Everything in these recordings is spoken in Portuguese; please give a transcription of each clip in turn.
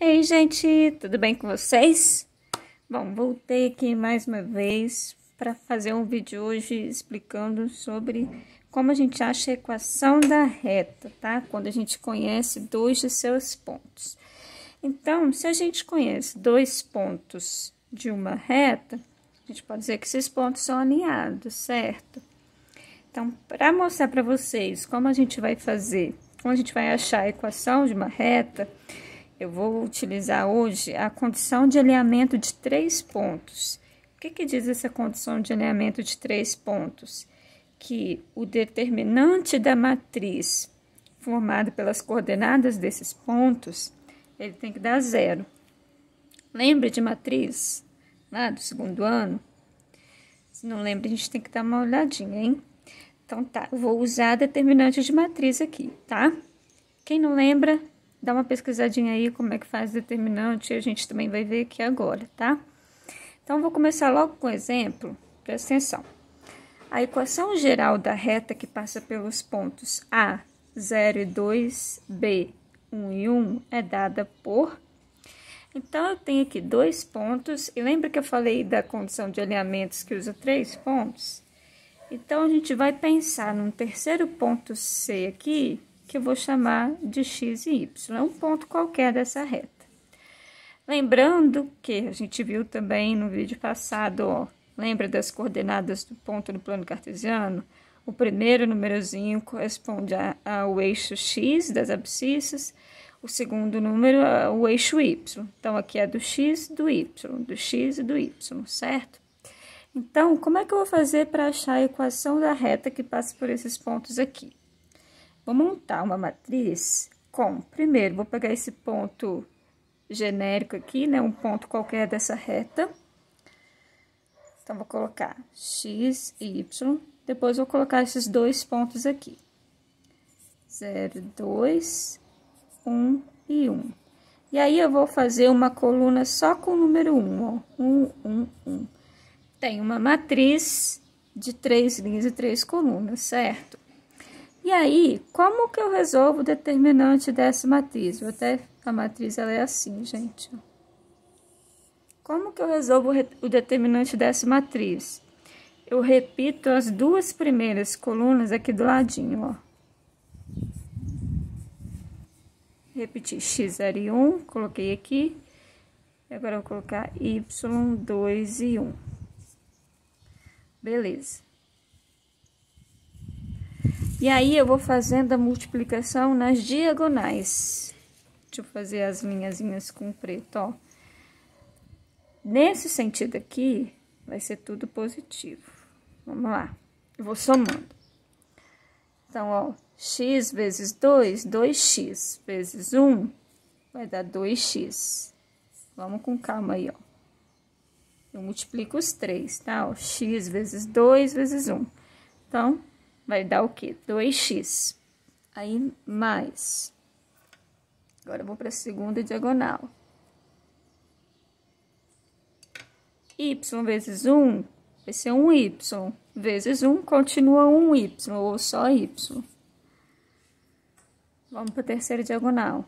Ei, gente, tudo bem com vocês? Bom, voltei aqui mais uma vez para fazer um vídeo hoje explicando sobre como a gente acha a equação da reta, tá? Quando a gente conhece dois de seus pontos. Então, se a gente conhece dois pontos de uma reta, a gente pode dizer que esses pontos são alinhados, certo? Então, para mostrar para vocês como a gente vai fazer, como a gente vai achar a equação de uma reta, eu vou utilizar hoje a condição de alinhamento de 3 pontos. O que diz essa condição de alinhamento de 3 pontos? Que o determinante da matriz formado pelas coordenadas desses pontos, ele tem que dar 0. Lembra de matriz lá do segundo ano? Se não lembra, a gente tem que dar uma olhadinha, hein? Então tá, eu vou usar determinante de matriz aqui, tá? Quem não lembra, dá uma pesquisadinha aí como é que faz determinante, a gente também vai ver aqui agora, tá? Então, vou começar logo com o exemplo, presta atenção. A equação geral da reta que passa pelos pontos A, 0 e 2, B, 1 e 1 é dada por... Então, eu tenho aqui 2 pontos, e lembra que eu falei da condição de alinhamentos que usa 3 pontos? Então, a gente vai pensar num terceiro ponto C aqui, que eu vou chamar de x e y, é um ponto qualquer dessa reta. Lembrando que a gente viu também no vídeo passado, ó, lembra das coordenadas do ponto no plano cartesiano? O primeiro númerozinho corresponde ao eixo x das abscissas, o segundo número ao eixo y. Então, aqui é do x e do y, certo? Então, como é que eu vou fazer para achar a equação da reta que passa por esses pontos aqui? Vou montar uma matriz com, primeiro, vou pegar esse ponto genérico aqui, né, um ponto qualquer dessa reta. Então, vou colocar x e y, depois vou colocar esses 2 pontos aqui. 0, 2, 1 e 1. E aí, eu vou fazer uma coluna só com o número 1, ó, 1, 1, 1. Tem uma matriz de 3 linhas e 3 colunas, certo? E aí, como que eu resolvo o determinante dessa matriz? A matriz ela é assim, gente. Como que eu resolvo o determinante dessa matriz? Eu repito as 2 primeiras colunas aqui do ladinho, ó. Repeti x, 0 e 1, coloquei aqui. E agora eu vou colocar y, 2 e 1. Beleza. E aí, eu vou fazendo a multiplicação nas diagonais. Deixa eu fazer as linhazinhas com preto, ó. Nesse sentido aqui, vai ser tudo positivo. Vamos lá. Eu vou somando. Então, ó, x vezes 2, 2x. Vezes 1, vai dar 2x. Vamos com calma aí, ó. Eu multiplico os 3, tá? Ó, x vezes 2 vezes 1. Então, vai dar o quê? 2x. Aí, mais. Agora, eu vou para a segunda diagonal. Y vezes 1 vai ser 1y. Vezes 1 continua 1y, ou só y. Vamos para a terceira diagonal.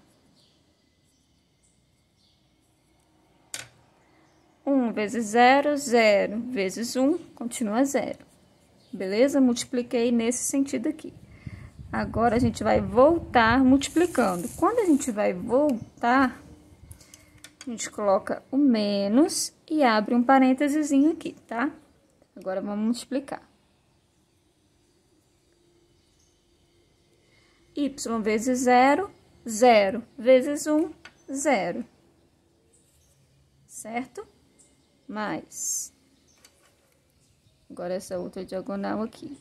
1 vezes 0, 0. Vezes 1, continua 0. Beleza? Multipliquei nesse sentido aqui. Agora, a gente vai voltar multiplicando. Quando a gente vai voltar, a gente coloca o menos e abre um parênteses aqui, tá? Agora, vamos multiplicar. Y vezes 0, 0. Vezes 1, 0. Certo? Mais. Agora, essa outra diagonal aqui.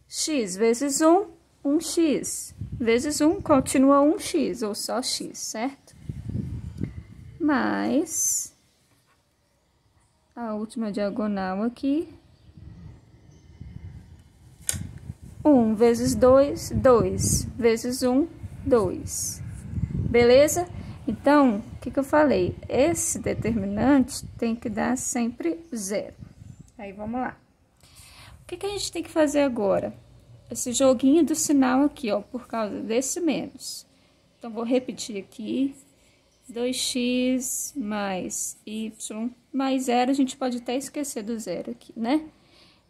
X vezes 1, 1x. Vezes 1, continua 1x, ou só x, certo? Mais a última diagonal aqui. 1 vezes 2, 2. Vezes 1, 2. Beleza? Então, o que eu falei? Esse determinante tem que dar sempre 0. Aí, vamos lá. O que a gente tem que fazer agora? esse joguinho do sinal aqui, ó, por causa desse menos. Então, vou repetir aqui. 2x mais y mais 0, a gente pode até esquecer do 0 aqui, né?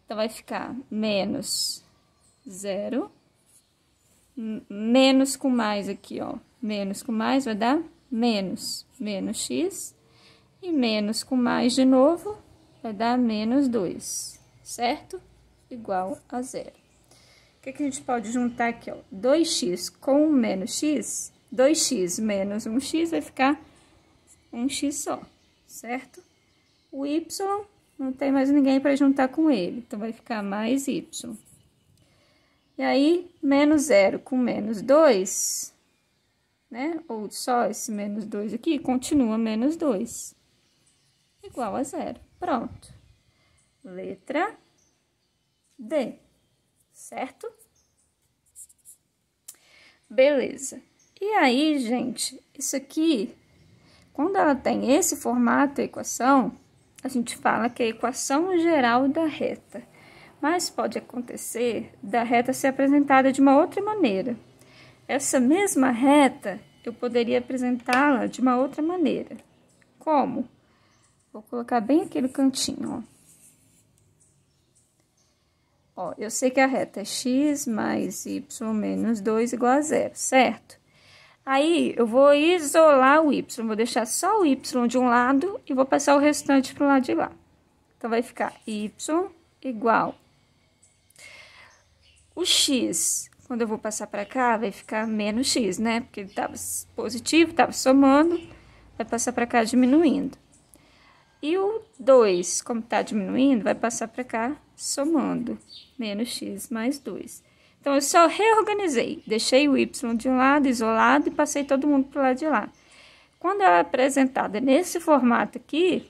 Então, vai ficar menos 0, menos com mais aqui, ó. Menos com mais vai dar menos x, e menos com mais de novo vai dar menos 2, certo? Igual a 0. O que a gente pode juntar aqui, ó? 2x com menos x, 2x menos 1x vai ficar 1x só, certo? O y não tem mais ninguém para juntar com ele, então vai ficar mais y. E aí, menos 0 com menos 2, né? Ou só esse menos 2 aqui, continua menos 2, igual a 0. Pronto. Letra D, certo? Beleza. E aí, gente, isso aqui, quando ela tem esse formato, a equação, a gente fala que é a equação geral da reta. Mas pode acontecer da reta ser apresentada de uma outra maneira. Essa mesma reta, eu poderia apresentá-la de uma outra maneira. Como? Vou colocar bem aqui no cantinho, ó. Ó, eu sei que a reta é x mais y menos 2 igual a 0, certo? Aí, eu vou isolar o y, vou deixar só o y de um lado e vou passar o restante para o lado de lá. Então, vai ficar y igual. O x, quando eu vou passar para cá, vai ficar menos x, né? Porque ele estava positivo, estava somando, vai passar para cá diminuindo. E o 2, como está diminuindo, vai passar para cá somando, menos x mais 2. Então, eu só reorganizei, deixei o y de um lado, isolado, e passei todo mundo para o lado de lá. Quando ela é apresentada nesse formato aqui,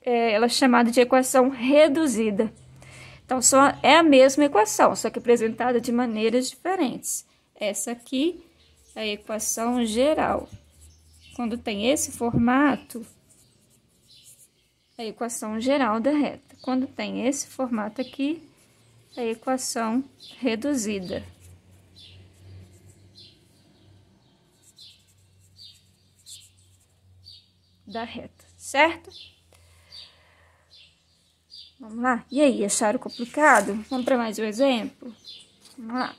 ela é chamada de equação reduzida. Então, só é a mesma equação, só que apresentada de maneiras diferentes. Essa aqui é a equação geral. Quando tem esse formato, é a equação geral da reta. Quando tem esse formato aqui, é a equação reduzida. Da reta, certo? Vamos lá? E aí, acharam complicado? Vamos para mais um exemplo? Vamos lá.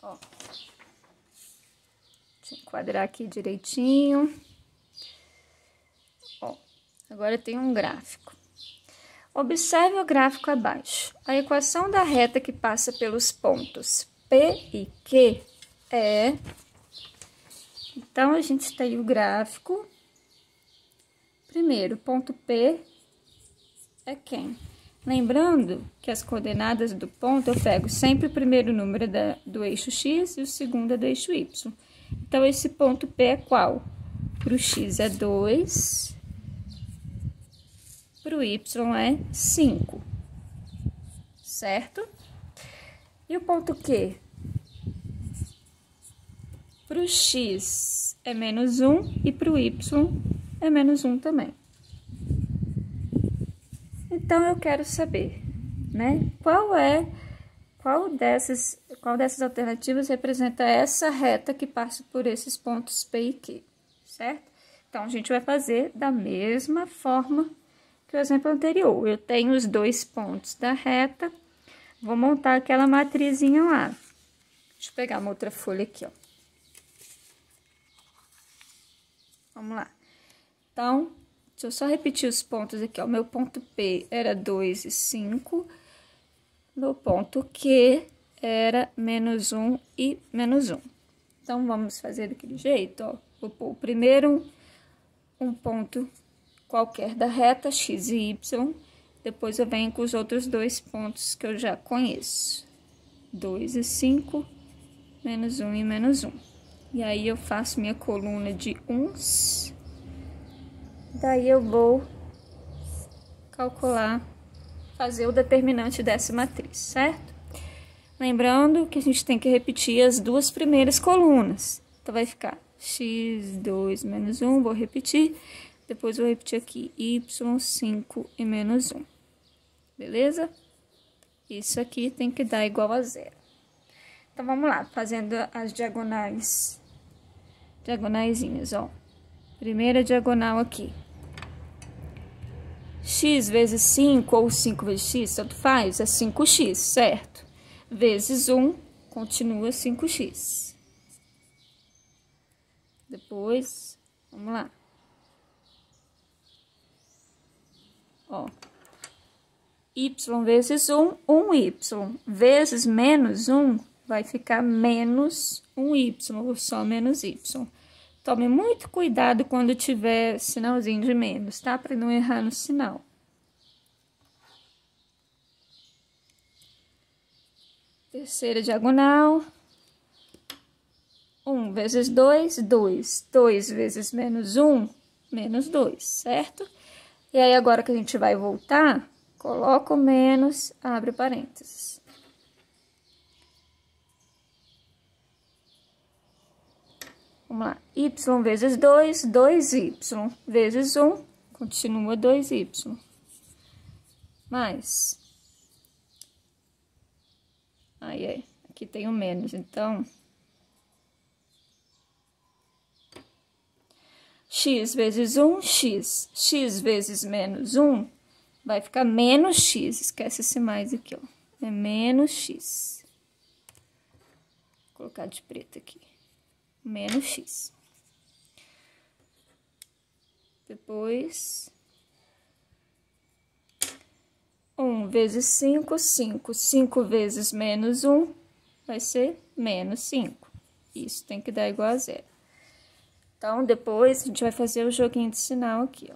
Ó. Deixa eu enquadrar aqui direitinho. Ó, agora tem um gráfico. Observe o gráfico abaixo. A equação da reta que passa pelos pontos P e Q é... Então, a gente tem o gráfico. Primeiro, ponto P é quem? Lembrando que as coordenadas do ponto eu pego sempre o primeiro número do eixo X e o segundo do eixo Y. Então, esse ponto P é qual? Para o X é 2, para o Y é 5, certo? E o ponto Q? Para o X é menos 1 e para o Y é menos 1 também. Então, eu quero saber, né? Qual dessas alternativas representa essa reta que passa por esses pontos P e Q, certo? Então, a gente vai fazer da mesma forma que o exemplo anterior. Eu tenho os dois pontos da reta, vou montar aquela matrizinha lá. Deixa eu pegar uma outra folha aqui, ó. Vamos lá. Então, deixa eu só repetir os pontos aqui, ó. Meu ponto P era 2 e 5. Meu ponto Q era menos 1 e menos 1. Então, vamos fazer daquele jeito, ó. Vou pôr primeiro um ponto qualquer da reta, X e Y. Depois eu venho com os outros dois pontos que eu já conheço. 2 e 5, menos 1 e menos 1. E aí, eu faço minha coluna de uns. Daí, eu vou calcular, fazer o determinante dessa matriz, certo? Lembrando que a gente tem que repetir as duas primeiras colunas. Então, vai ficar x2 menos 1, vou repetir. Depois, vou repetir aqui y5 e menos 1. beleza? Isso aqui tem que dar igual a zero. Então, vamos lá, fazendo as diagonais, diagonaisinhas, ó. Primeira diagonal aqui. X vezes 5 ou 5 vezes x, tanto faz, é 5x, certo? Vezes 1, continua 5x. Depois, vamos lá. Ó. Y vezes 1, 1y. Vezes menos 1, vai ficar menos 1y, ou só menos y. Tome muito cuidado quando tiver sinalzinho de menos, tá? Para não errar no sinal. Terceira diagonal. 1 vezes 2, 2. 2 vezes menos 1, menos 2, certo? E aí, agora que a gente vai voltar, coloca o menos, abre parênteses. Vamos lá. Y vezes 2, 2y. Vezes 1, continua 2y. Mais. Aí, aqui tem o menos, então... x vezes 1, x. X vezes menos 1, vai ficar menos x. Esquece esse mais aqui, ó. É menos x. Vou colocar de preto aqui. Menos x. Depois, 1 vezes 5, 5. 5 vezes menos 1 vai ser menos 5. Isso tem que dar igual a zero. Então, depois a gente vai fazer o joguinho de sinal aqui, ó.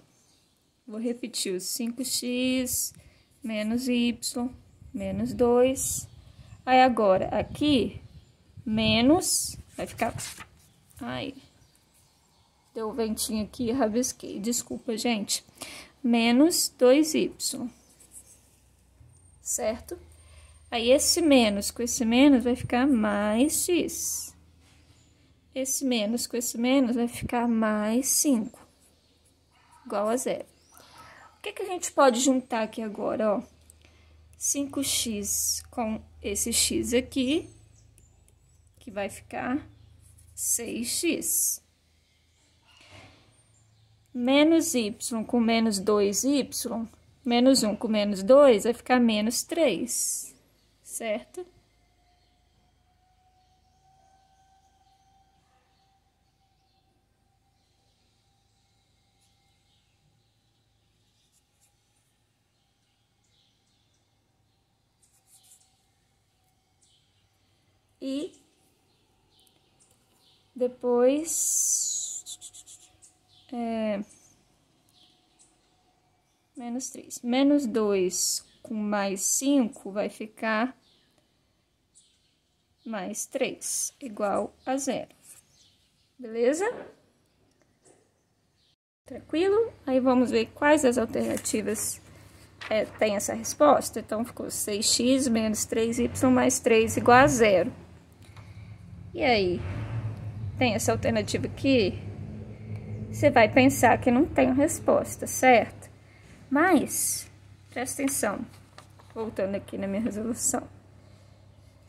Vou repetir os 5x, menos y, menos 2. Aí, agora, aqui, menos, vai ficar... Ai, deu um ventinho aqui, rabisquei. Desculpa, gente. Menos 2y. Certo? Aí, esse menos com esse menos vai ficar mais x. Esse menos com esse menos vai ficar mais 5. Igual a zero. O que que a gente pode juntar aqui agora, ó? 5x com esse x aqui, que vai ficar 6x. Menos y com menos 2y, menos 1 com menos 2, vai ficar menos 3, certo? E depois, menos 3. Menos 2 com mais 5 vai ficar mais 3, igual a zero. Beleza? Tranquilo? Aí, vamos ver quais as alternativas tem essa resposta. Então, ficou 6x menos 3y mais 3 igual a zero. E aí, tem essa alternativa aqui, você vai pensar que não tem resposta, certo? Mas, presta atenção, voltando aqui na minha resolução.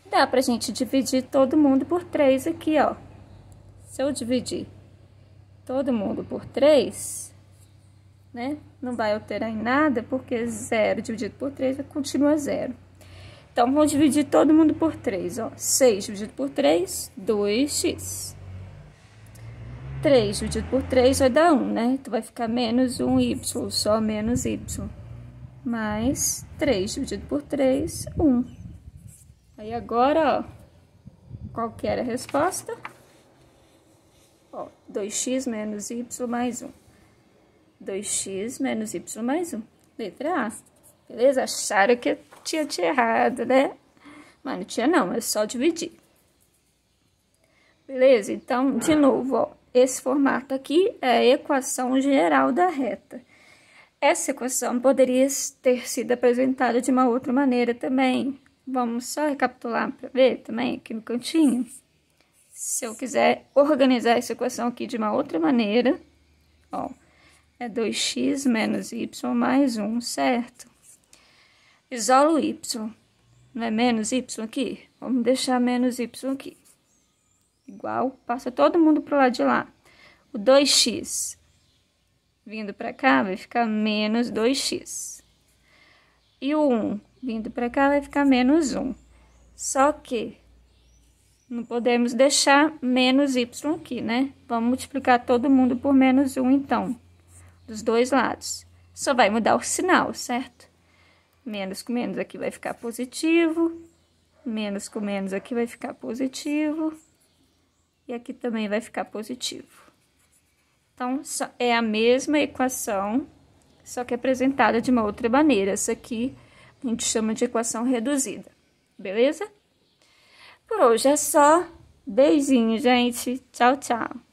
Dá pra gente dividir todo mundo por 3 aqui, ó. Se eu dividir todo mundo por 3, né? Não vai alterar em nada, porque 0 dividido por 3 continua 0. Então, vamos dividir todo mundo por 3, ó. 6 dividido por 3, 2x. 3 dividido por 3 vai dar 1, né? Então, vai ficar menos 1y, só menos y. Mais 3 dividido por 3, 1. Aí, agora, ó, qual que era a resposta? Ó, 2x menos y mais 1. 2x menos y mais 1. Letra A. Beleza? Acharam que eu tinha errado, né? Mas não tinha não, é só dividir. Beleza? Então, de novo, ó, esse formato aqui é a equação geral da reta. Essa equação poderia ter sido apresentada de uma outra maneira também. Vamos só recapitular para ver também aqui no cantinho. Se eu quiser organizar essa equação aqui de uma outra maneira, ó, é 2x menos y mais 1, certo? Isolo y. Não é menos y aqui? Vamos deixar menos y aqui. Igual, passa todo mundo pro lado de lá. O 2x vindo para cá vai ficar menos 2x. E o 1 vindo para cá vai ficar menos 1. Só que não podemos deixar menos y aqui, né? Vamos multiplicar todo mundo por menos 1, então, dos dois lados. Só vai mudar o sinal, certo? Menos com menos aqui vai ficar positivo. Menos com menos aqui vai ficar positivo. E aqui também vai ficar positivo. Então, é a mesma equação, só que apresentada de uma outra maneira. Essa aqui a gente chama de equação reduzida, beleza? Por hoje é só. Beijinho, gente. Tchau, tchau.